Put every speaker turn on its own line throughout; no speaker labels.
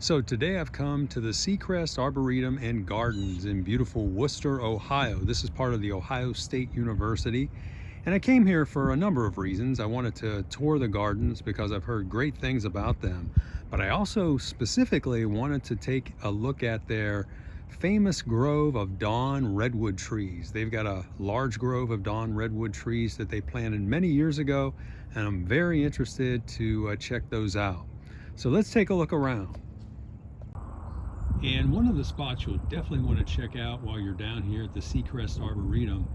So today I've come to the Secrest Arboretum and Gardens in beautiful Wooster, Ohio. This is part of the Ohio State University. And I came here for a number of reasons. I wanted to tour the gardens because I've heard great things about them. But I also specifically wanted to take a look at their famous grove of Dawn Redwood trees. They've got a large grove of Dawn Redwood trees that they planted many years ago, and I'm very interested to check those out. So let's take a look around. And one of the spots you'll definitely want to check out while you're down here at the Secrest Arboretum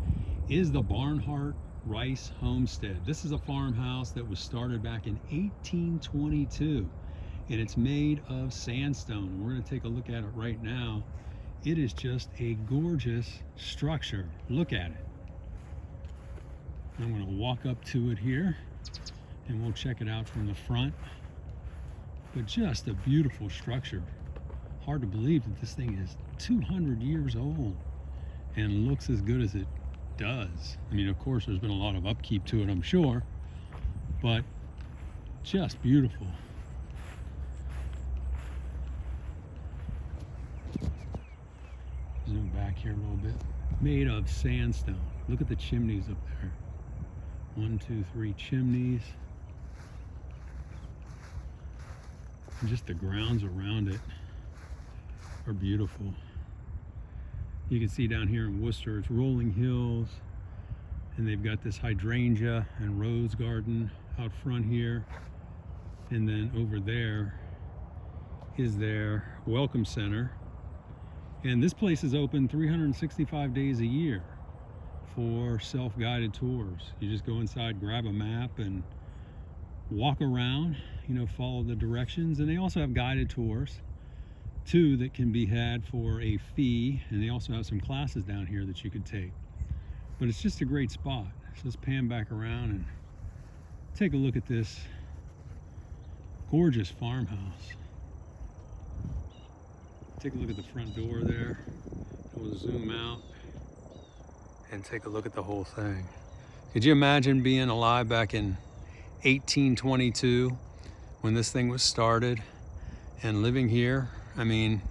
is the Barnhart Rice Homestead. This is a farmhouse that was started back in 1822, and it's made of sandstone. We're going to take a look at it right now. It is just a gorgeous structure. Look at it. I'm going to walk up to it here and we'll check it out from the front. But just a beautiful structure. Hard to believe that this thing is 200 years old and looks as good as it does. I mean, of course, there's been a lot of upkeep to it, I'm sure, but just beautiful. Zoom back here a little bit. Made of sandstone. Look at the chimneys up there. 1, 2, 3 chimneys. And just the grounds around it are beautiful. You can see down here in Worcester, it's rolling hills, and they've got this hydrangea and rose garden out front here. And then over there is their welcome center. And this place is open 365 days a year for self-guided tours. You just go inside, grab a map, and walk around, follow the directions. And they also have guided tours too that can be had for a fee, and they also have some classes down here that you could take. But it's just a great spot. So let's pan back around and take a look at this gorgeous farmhouse. Take a look at the front door there. We'll zoom out and take a look at the whole thing. Could you imagine being alive back in 1822 when this thing was started and living here? I mean,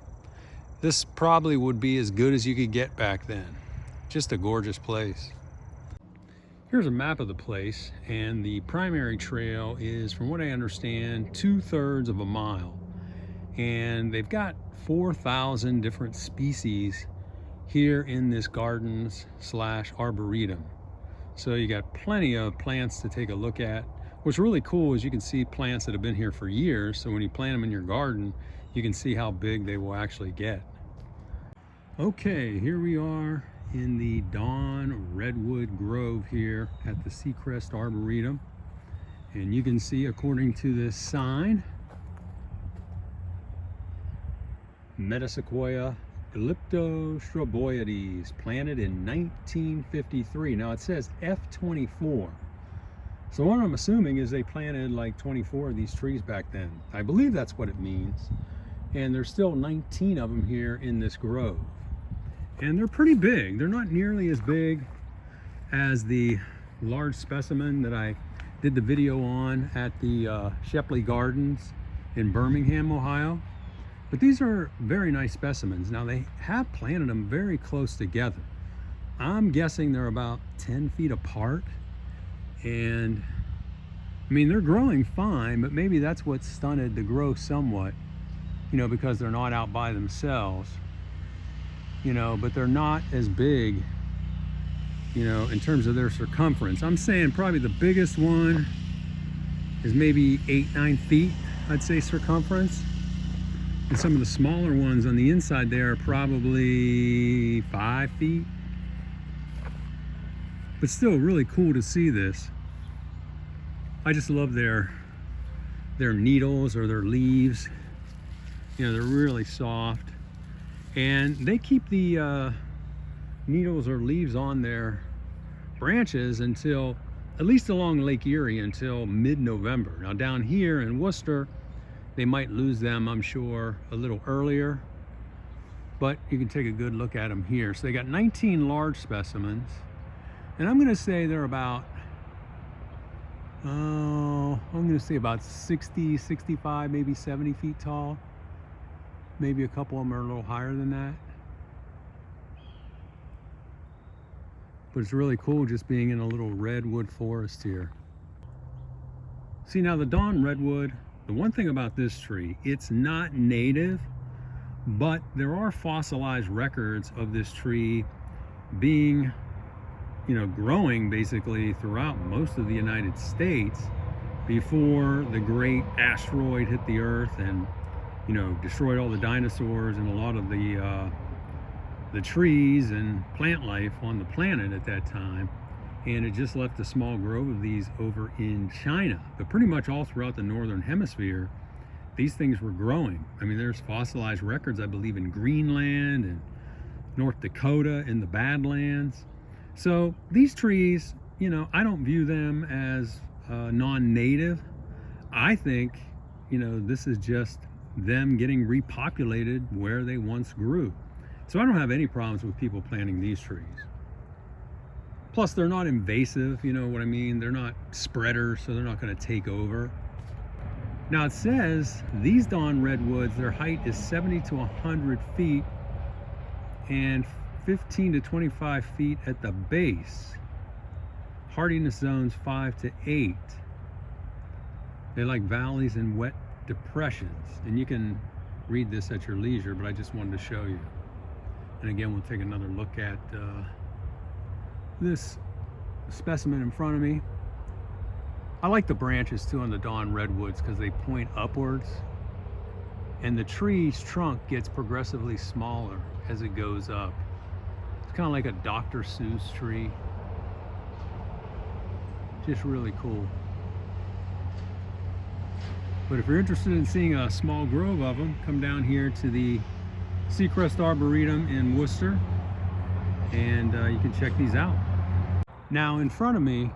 this probably would be as good as you could get back then. Just a gorgeous place. Here's a map of the place, and the primary trail is, from what I understand, 2/3 of a mile. And they've got 4,000 different species here in this gardens/arboretum. So you got plenty of plants to take a look at. What's really cool is you can see plants that have been here for years. So when you plant them in your garden, you can see how big they will actually get. Okay, here we are in the Dawn Redwood Grove here at the Secrest Arboretum. And you can see, according to this sign, Metasequoia elliptostroboides, planted in 1953. Now it says F24. So what I'm assuming is they planted like 24 of these trees back then. I believe that's what it means. And there's still 19 of them here in this grove. And they're pretty big. They're not nearly as big as the large specimen that I did the video on at the Shepley Gardens in Birmingham, Ohio. But these are very nice specimens. Now they have planted them very close together. I'm guessing they're about 10 feet apart. And I mean, they're growing fine, but maybe that's what stunted the growth somewhat, because they're not out by themselves, but they're not as big, in terms of their circumference. I'm saying probably the biggest one is maybe 8-9 feet, I'd say, circumference. And some of the smaller ones on the inside there are probably 5 feet. But still really cool to see this. I just love their needles or their leaves. They're really soft. And they keep the needles or leaves on their branches until, at least along Lake Erie, until mid-November. Now down here in Worcester, they might lose them, I'm sure, a little earlier. But you can take a good look at them here. So they got 19 large specimens. And I'm gonna say they're about, I'm gonna say about 60, 65, maybe 70 feet tall. Maybe a couple of them are a little higher than that. But it's really cool just being in a little redwood forest here. See, now the Dawn Redwood, the one thing about this tree, it's not native, but there are fossilized records of this tree being, growing basically throughout most of the United States before the great asteroid hit the earth and, destroyed all the dinosaurs and a lot of the trees and plant life on the planet at that time. And it just left a small grove of these over in China. But pretty much all throughout the northern hemisphere, these things were growing. I mean, there's fossilized records, I believe, in Greenland and North Dakota in the Badlands. So these trees, I don't view them as non-native. I think, this is just them getting repopulated where they once grew. So I don't have any problems with people planting these trees. Plus, they're not invasive, you know what I mean? They're not spreaders, so they're not going to take over. Now it says these Dawn Redwoods, their height is 70 to 100 feet and 15 to 25 feet at the base. Hardiness zones 5 to 8. They like valleys and wet depressions. And you can read this at your leisure, but I just wanted to show you. And again, we'll take another look at this specimen in front of me. I like the branches too on the Dawn Redwoods because they point upwards, and the tree's trunk gets progressively smaller as it goes up. It's kind of like a Dr. Seuss tree. Just really cool. But if you're interested in seeing a small grove of them, come down here to the Secrest Arboretum in Wooster, and you can check these out. Now in front of me,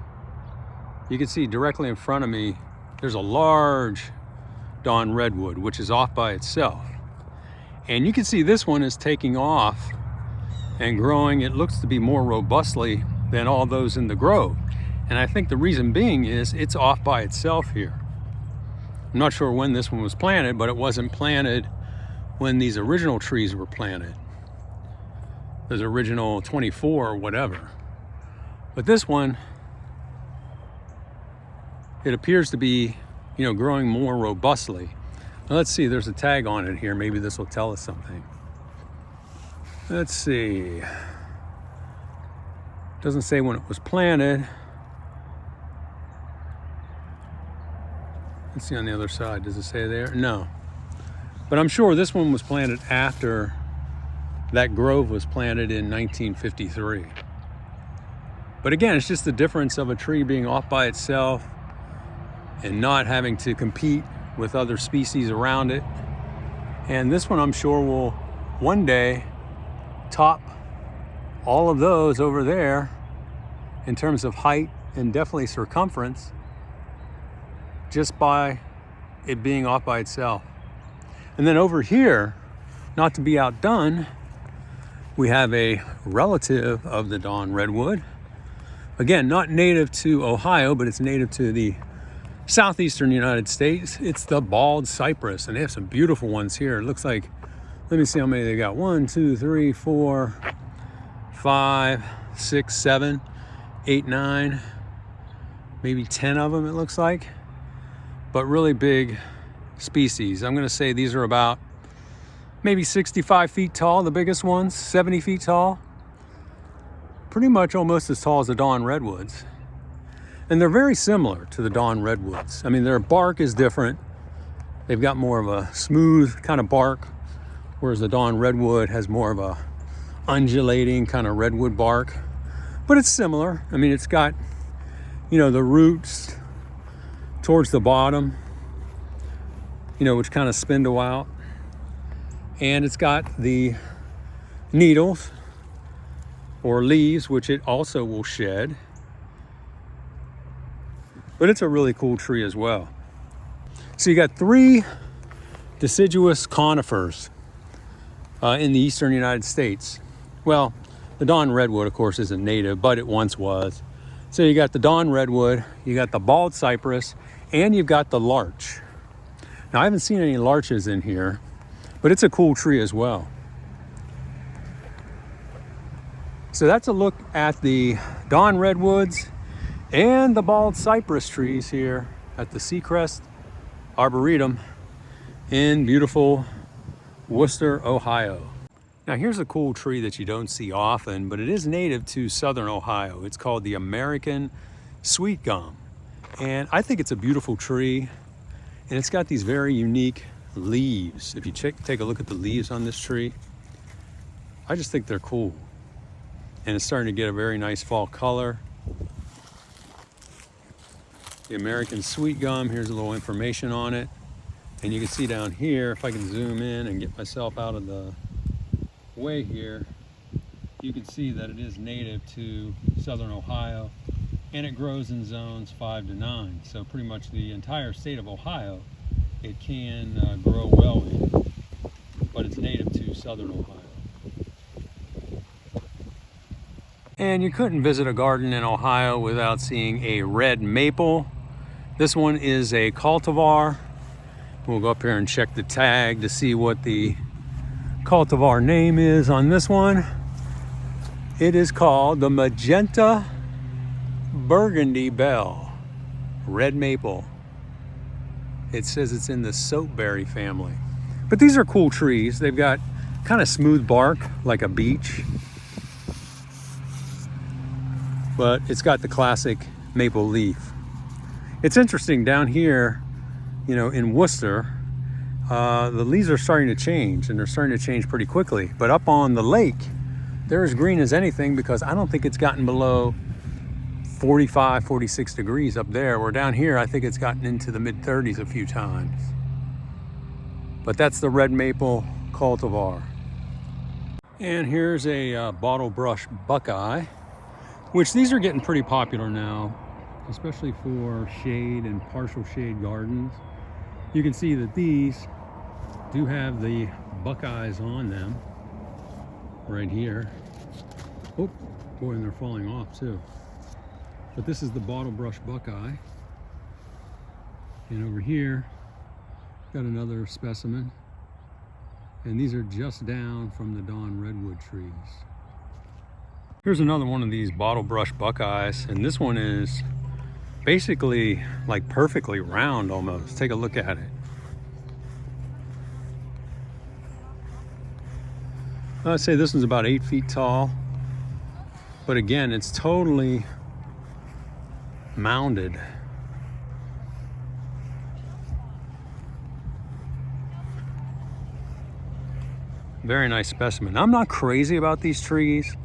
you can see directly in front of me, there's a large Dawn Redwood, which is off by itself. And you can see this one is taking off and growing. It looks to be more robustly than all those in the grove. And I think the reason being is it's off by itself here. I'm not sure when this one was planted, but it wasn't planted when these original trees were planted. Those original 24 or whatever. But this one, it appears to be, growing more robustly. Now let's see, there's a tag on it here. Maybe this will tell us something. Let's see. Doesn't say when it was planted. Let's see on the other side. Does it say there? No. But I'm sure this one was planted after that grove was planted in 1953. But again, it's just the difference of a tree being off by itself and not having to compete with other species around it. And this one, I'm sure, will one day top all of those over there in terms of height and definitely circumference, just by it being off by itself. And then over here, not to be outdone, we have a relative of the Dawn Redwood. Again, not native to Ohio, but it's native to the southeastern United States. It's the bald cypress, and they have some beautiful ones here. It looks like, let me see how many they got. 1, 2, 3, 4, 5, 6, 7, 8, 9, maybe 10 of them it looks like. But really big species. I'm gonna say these are about maybe 65 feet tall, the biggest ones, 70 feet tall. Pretty much almost as tall as the Dawn Redwoods. And they're very similar to the Dawn Redwoods. I mean, their bark is different. They've got more of a smooth kind of bark, whereas the Dawn Redwood has more of a undulating kind of redwood bark. But it's similar. I mean, it's got, the roots towards the bottom, which kind of spindle out. And it's got the needles or leaves, which it also will shed. But it's a really cool tree as well. So you got 3 deciduous conifers in the eastern United States. Well, the Dawn Redwood, of course, isn't native, but it once was. So you got the Dawn Redwood, you got the bald cypress, and you've got the larch. Now, I haven't seen any larches in here, but it's a cool tree as well. So that's a look at the Dawn Redwoods and the bald cypress trees here at the Secrest Arboretum in beautiful Wooster, Ohio. Now here's a cool tree that you don't see often, but it is native to southern Ohio. It's called the American Sweetgum. And I think it's a beautiful tree, and it's got these very unique leaves. If you take a look at the leaves on this tree, I just think they're cool. And it's starting to get a very nice fall color. The American Sweetgum, here's a little information on it. And you can see down here, if I can zoom in and get myself out of the way here, you can see that it is native to southern Ohio, and it grows in zones 5 to 9. So pretty much the entire state of Ohio, it can grow well in, but it's native to southern Ohio. And you couldn't visit a garden in Ohio without seeing a red maple. This one is a cultivar. We'll go up here and check the tag to see what the cultivar name is on this one. It is called the Magenta Burgundy Bell Red Maple. It says it's in the soapberry family. But these are cool trees. They've got kind of smooth bark like a beech, but it's got the classic maple leaf. It's interesting down here, you know, in Wooster, the leaves are starting to change, and they're starting to change pretty quickly. But up on the lake, they're as green as anything, because I don't think it's gotten below 45, 46 degrees up there. Where down here, I think it's gotten into the mid 30s a few times. But that's the red maple cultivar. And here's a Bottlebrush Buckeye, which these are getting pretty popular now, especially for shade and partial shade gardens. You can see that these do have the Buckeyes on them right here. Oh boy, and they're falling off too. But this is the Bottlebrush Buckeye. And over here, got another specimen. And these are just down from the Dawn Redwood Trees. Here's another one of these Bottlebrush Buckeyes, and this one is basically like perfectly round almost. Take a look at it. I'd say this one's about 8 feet tall, but again, it's totally mounded. Very nice specimen. I'm not crazy about these trees,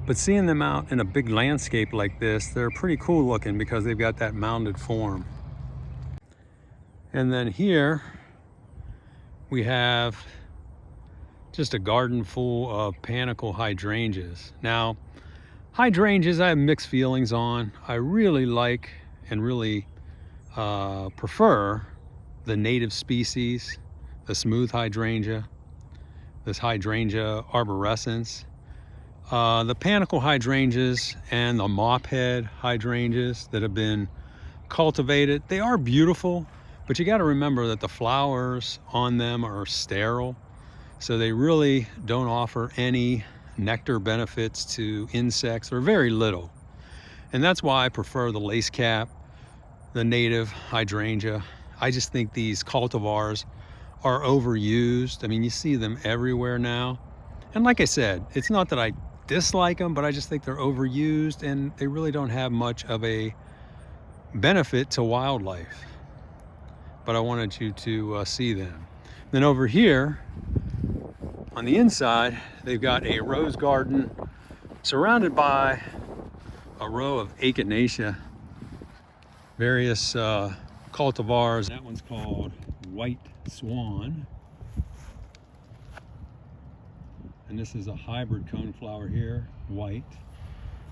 but seeing them out in a big landscape like this, they're pretty cool looking because they've got that mounded form. And then here we have just a garden full of panicle hydrangeas. Now, hydrangeas I have mixed feelings on. I really like and really prefer the native species, the smooth hydrangea, this Hydrangea arborescens. The panicle hydrangeas and the mophead hydrangeas that have been cultivated, they are beautiful, but you got to remember that the flowers on them are sterile, so they really don't offer any nectar benefits to insects, or very little. And that's why I prefer the lace cap, the native hydrangea. I just think these cultivars are overused. I mean, you see them everywhere now. And like I said, it's not that I dislike them, but I just think they're overused, and they really don't have much of a benefit to wildlife. But I wanted you to see them. Then over here on the inside, they've got a rose garden surrounded by a row of echinacea, various cultivars. That one's called White Swan. And this is a hybrid coneflower here, white.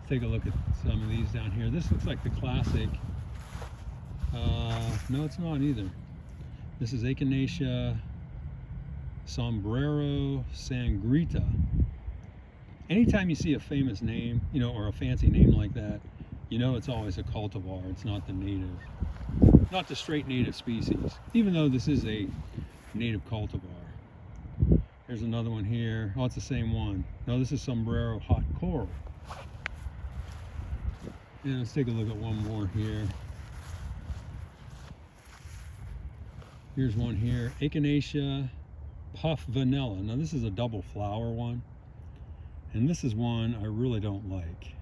Take a look at some of these down here. This looks like the classic. No, it's not either. This is Echinacea Sombrero Sangrita. Anytime you see a famous name, you know, or a fancy name like that, you know it's always a cultivar. It's not the native, not the straight native species, even though this is a native cultivar. Here's another one here. Oh, it's the same one. No, this is sombrero hot coral. And let's take a look at one more here. Here's one here, Echinacea Puff Vanilla. Now this is a double flower one. And this is one I really don't like,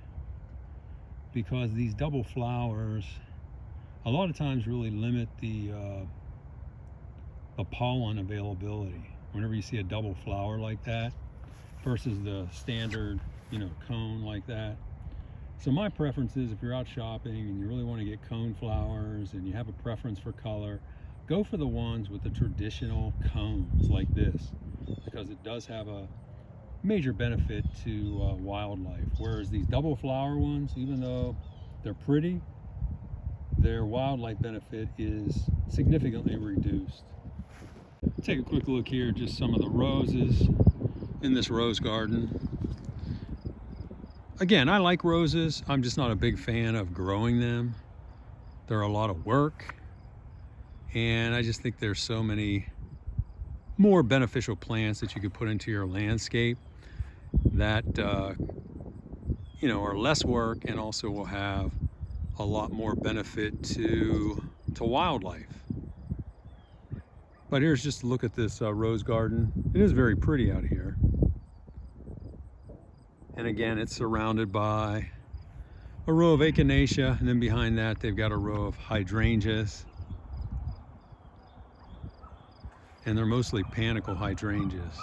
because these double flowers a lot of times really limit the pollen availability whenever you see a double flower like that versus the standard, you know, cone like that. So my preference is, if you're out shopping and you really want to get cone flowers and you have a preference for color, go for the ones with the traditional cones like this, because it does have a major benefit to wildlife. Whereas these double flower ones, even though they're pretty, their wildlife benefit is significantly reduced. Take a quick look here, just some of the roses in this rose garden. Again, I like roses. I'm just not a big fan of growing them. They're a lot of work, and I just think there's so many more beneficial plants that you could put into your landscape that you know, are less work and also will have a lot more benefit to wildlife. But here's just a look at this rose garden. It is very pretty out here. And again, it's surrounded by a row of Echinacea, and then behind that they've got a row of Hydrangeas. And they're mostly panicle hydrangeas.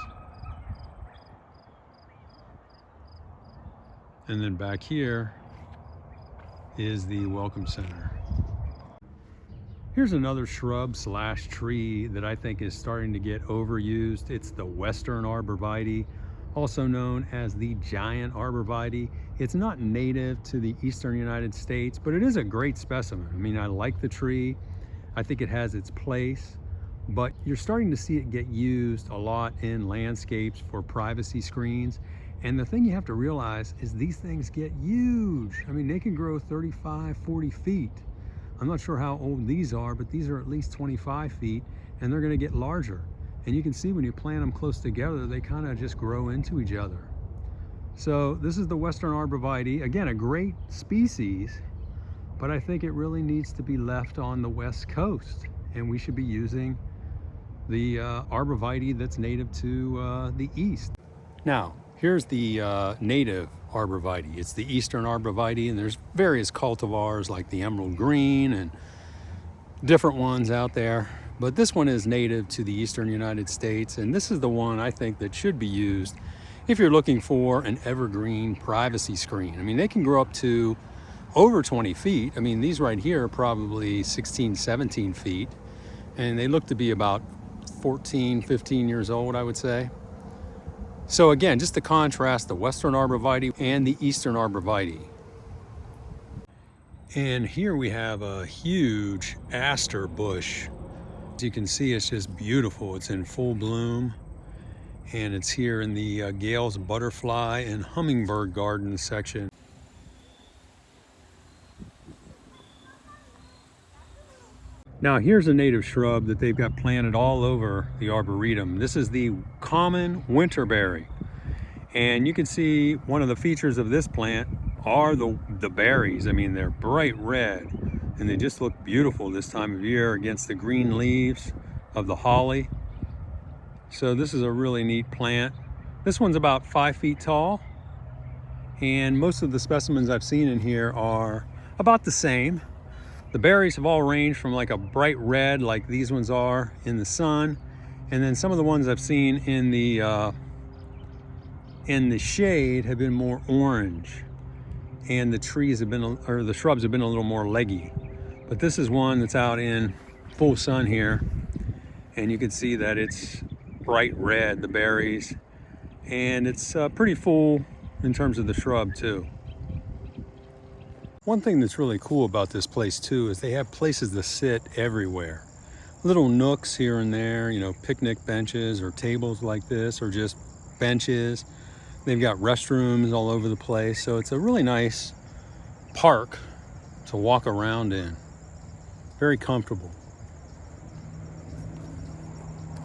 And then back here is the Welcome Center. Here's another shrub slash tree that I think is starting to get overused. It's the Western Arborvitae, also known as the giant arborvitae. It's not native to the eastern United States, but it is a great specimen. I mean, I like the tree. I think it has its place, but you're starting to see it get used a lot in landscapes for privacy screens. And the thing you have to realize is these things get huge. I mean, they can grow 35, 40 feet. I'm not sure how old these are, but these are at least 25 feet, and they're gonna get larger. And you can see when you plant them close together, they kind of just grow into each other. So this is the Western Arborvitae. Again, a great species, but I think it really needs to be left on the West Coast, and we should be using the Arborvitae that's native to the East. Now, here's the native Arborvitae. It's the Eastern Arborvitae, and there's various cultivars like the Emerald Green and different ones out there. But this one is native to the Eastern United States, and this is the one I think that should be used if you're looking for an evergreen privacy screen. I mean, they can grow up to over 20 feet. I mean, these right here are probably 16, 17 feet, and they look to be about 14, 15 years old, I would say. So again, just to contrast the Western Arborvitae and the Eastern Arborvitae. And here we have a huge aster bush. As you can see, it's just beautiful. It's in full bloom, and it's here in the Gale's Butterfly and Hummingbird Garden section. Now here's a native shrub that they've got planted all over the Arboretum. This is the common winterberry. And you can see one of the features of this plant are the berries. I mean, they're bright red, and they just look beautiful this time of year against the green leaves of the holly. So this is a really neat plant. This one's about 5 feet tall, and most of the specimens I've seen in here are about the same. The berries have all ranged from like a bright red, like these ones are in the sun, and then some of the ones I've seen in the shade have been more orange, and the trees have been, or the shrubs have been a little more leggy. But this is one that's out in full sun here, and you can see that it's bright red, the berries, and it's pretty full in terms of the shrub too. One thing that's really cool about this place too is they have places to sit everywhere. Little nooks here and there, you know, picnic benches or tables like this, or just benches. They've got restrooms all over the place, so it's a really nice park to walk around in. Very comfortable.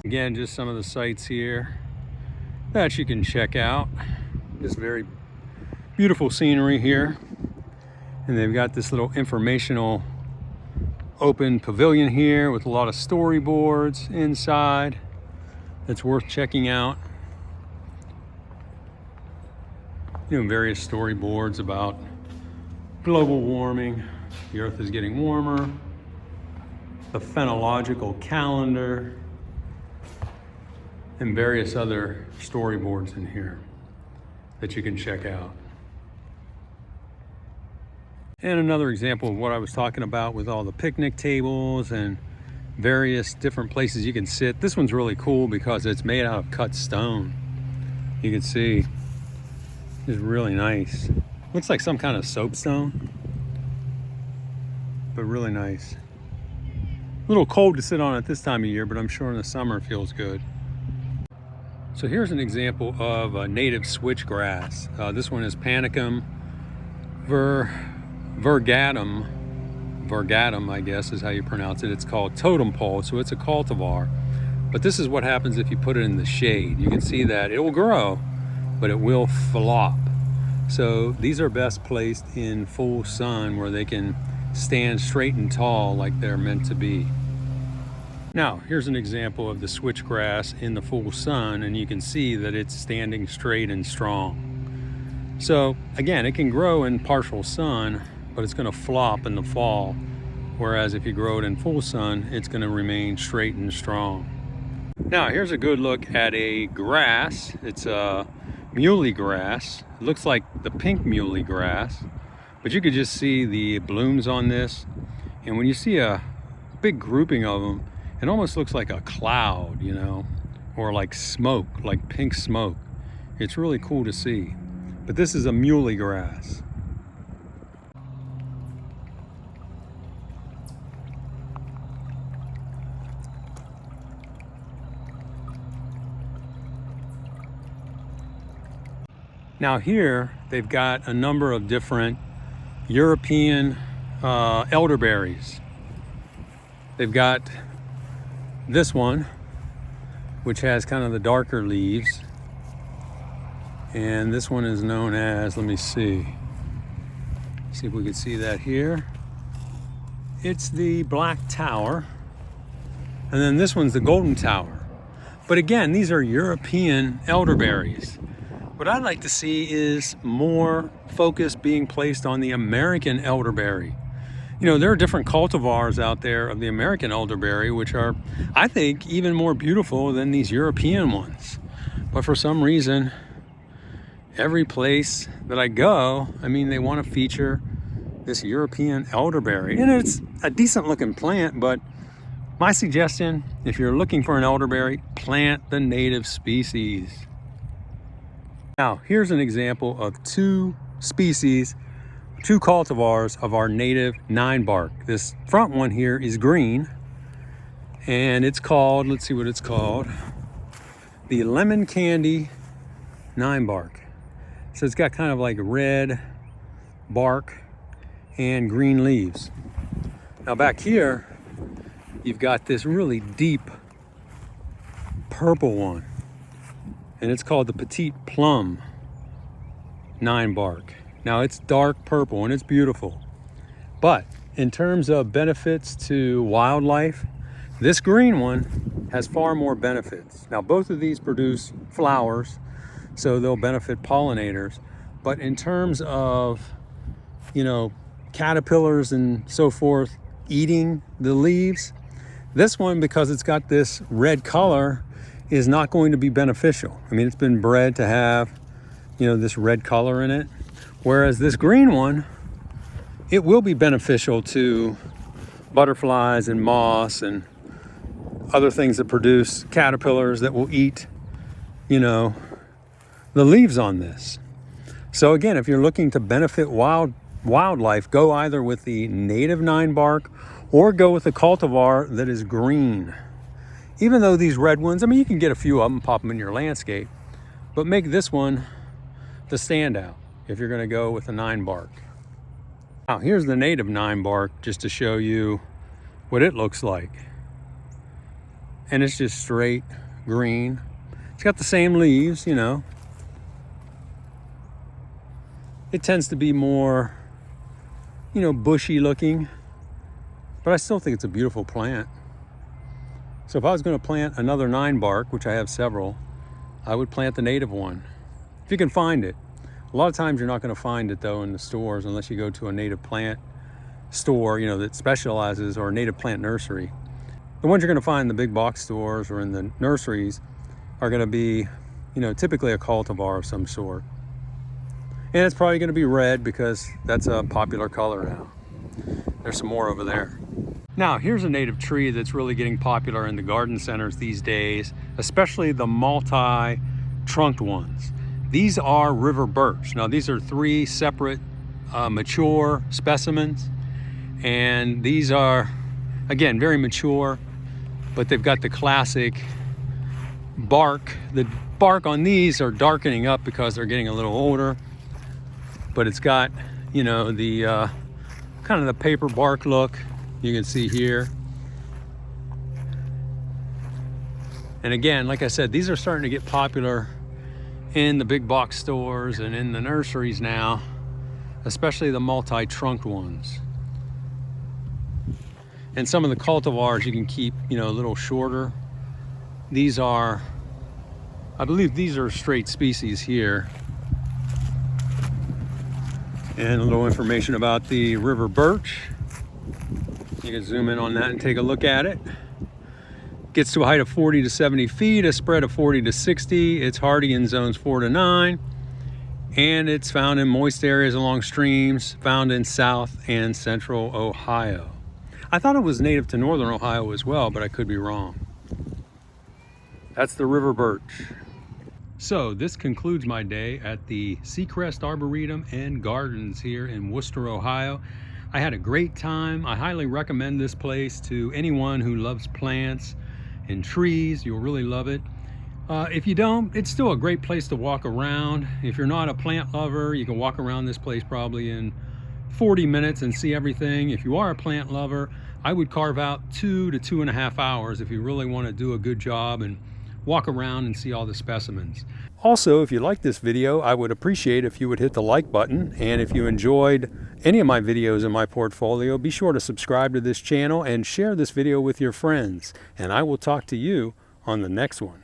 Again, just some of the sights here. that you can check out. This very beautiful scenery here. And they've got this little informational open pavilion here with a lot of storyboards inside that's worth checking out. You know, various storyboards about global warming, the earth is getting warmer, the phenological calendar, and various other storyboards in here that you can check out. And another example of what I was talking about with all the picnic tables and various different places you can sit. This one's really cool because it's made out of cut stone. You can see it's really nice. Looks like some kind of soapstone, but really nice. A little cold to sit on at this time of year, but I'm sure in the summer it feels good. So here's an example of a native switchgrass. This one is Panicum virgatum, I guess is how you pronounce it. It's called totem pole, so it's a cultivar. But this is what happens if you put it in the shade. You can see that it will grow, but it will flop. So these are best placed in full sun where they can stand straight and tall like they're meant to be. Now, here's an example of the switchgrass in the full sun, and you can see that it's standing straight and strong. So again, it can grow in partial sun, but it's going to flop in the fall. Whereas if you grow it in full sun, it's going to remain straight and strong. Now, here's a good look at a grass. It's a muley grass. It looks like the pink muley grass, but you could just see the blooms on this. And when you see a big grouping of them, it almost looks like a cloud, you know, or like smoke, like pink smoke. It's really cool to see. But this is a muley grass. Now here, they've got a number of different European elderberries. They've got this one, which has kind of the darker leaves. And this one is known as, let me see if we can see that here. It's the Black Tower. And then this one's the Golden Tower. But again, these are European elderberries. What I'd like to see is more focus being placed on the American elderberry. You know, there are different cultivars out there of the American elderberry, which are, I think, even more beautiful than these European ones. But for some reason, every place that I go, I mean, they want to feature this European elderberry. And it's a decent looking plant, but my suggestion, if you're looking for an elderberry, plant the native species. Now, here's an example of two species, two cultivars of our native Ninebark. This front one here is green, and it's called, let's see what it's called, the Lemon Candy Ninebark. So it's got kind of like red bark and green leaves. Now back here, you've got this really deep purple one, and it's called the Petite Plum Ninebark. Now it's dark purple and it's beautiful, but in terms of benefits to wildlife, this green one has far more benefits. Now both of these produce flowers, so they'll benefit pollinators, but in terms of, you know, caterpillars and so forth eating the leaves, this one, because it's got this red color, is not going to be beneficial. I mean, it's been bred to have, you know, this red color in it. Whereas this green one, it will be beneficial to butterflies and moths and other things that produce caterpillars that will eat, you know, the leaves on this. So again, if you're looking to benefit wildlife, go either with the native Ninebark or go with the cultivar that is green. Even though these red ones, I mean, you can get a few of them, pop them in your landscape, but make this one the standout if you're going to go with a Ninebark. Now, here's the native Ninebark just to show you what it looks like. And it's just straight green. It's It's got the same leaves, you know. It tends to be more, you know, bushy looking, but I still think it's a beautiful plant. So if I was going to plant another 9bark, which I have several, I would plant the native one, if you can find it. A lot of times you're not going to find it though in the stores unless you go to a native plant store, you know, that specializes, or a native plant nursery. The ones you're going to find in the big box stores or in the nurseries are going to be, you know, typically a cultivar of some sort. And it's probably going to be red because that's a popular color now. There's some more over there. Now, here's a native tree that's really getting popular in the garden centers these days, especially the multi-trunked ones. These are river birch. Now, these are 3 separate mature specimens, and these are, again, very mature, but they've got the classic bark. The bark on these are darkening up because they're getting a little older, but it's got, you know, the kind of the paper bark look you can see here. And again, like I said, these are starting to get popular in the big box stores and in the nurseries now, especially the multi-trunked ones. And some of the cultivars you can keep, you know, a little shorter. These are, I believe these are straight species here. And a little information about the river birch. You can zoom in on that and take a look at it. Gets to a height of 40 to 70 feet, a spread of 40 to 60. It's hardy in zones 4 to 9. And it's found in moist areas along streams, found in South and Central Ohio. I thought it was native to Northern Ohio as well, but I could be wrong. That's the river birch. So this concludes my day at the Secrest Arboretum and Gardens here in Wooster, Ohio. I had a great time. I highly recommend this place to anyone who loves plants and trees. You'll really love it. If you don't, it's still a great place to walk around. If you're not a plant lover, you can walk around this place probably in 40 minutes and see everything. If you are a plant lover, I would carve out 2 to 2.5 hours if you really want to do a good job and walk around and see all the specimens. Also, if you like this video, I would appreciate if you would hit the like button. And if you enjoyed any of my videos in my portfolio, be sure to subscribe to this channel and share this video with your friends. And I will talk to you on the next one.